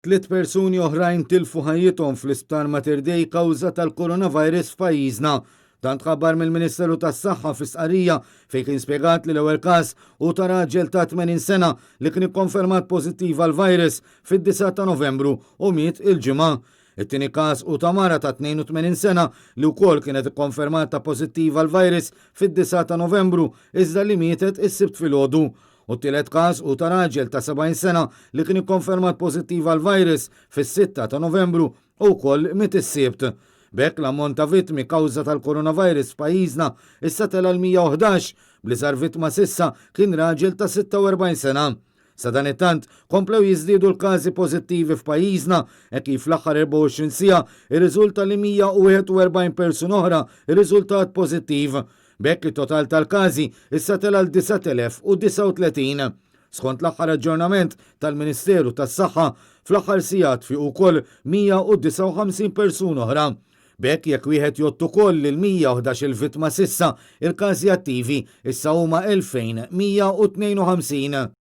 3 persuni oħrajn tilfu ħajjithom fl-Isptar Mater Dei kawża tal-coronavirus f'pajjiżna. Dan tħabbar mill-Ministeru tas-Saħħa fl-istqarrija fejn kien spjegat li l-ewwel każ hu ta' raġel ta' 80 sena li kien ikkonfermat pożittiv għall-virus fid-9 ta' Novembru u miet il-ġimgħa. It-tieni każ hu ta' mara ta' 82 sena li wkoll kienet ikkonfermata pożittiva għall-virus fid-9 ta' Novembru iżda li mietet is-Sibt filgħodu. U t-tielet każ hu ta' raġel ta' 70 sena li kien ikkonfermat pożittiva għall-virus fis-6 ta' Novembru u wkoll miet is-Sibt. B'hekk l-ammont ta' vittmi kawża tal-coronavirus f'pajjiżna issa tela l-111 bli sar vittma sissa kien raġel ta' 46 sena. Sa dan it-tant komplew jiżdiedu l-każi pożittivi f'pajjiżna e kif fl-aħħar 24 siegħa irriżulta li 141 persuna oħra irriżultat pożittiv. B'hekk it-total tal-każi issa tela l-9039. Skont l-aħħar aġġornament tal-Ministeru tas-Saħħa fl-aħħar sigħat fi wkoll 159 persuna oħra. B'hekk jekk wieħed jgħod ukoll il-111 il-vittma sissa, il-każi attivi issa huma 2152.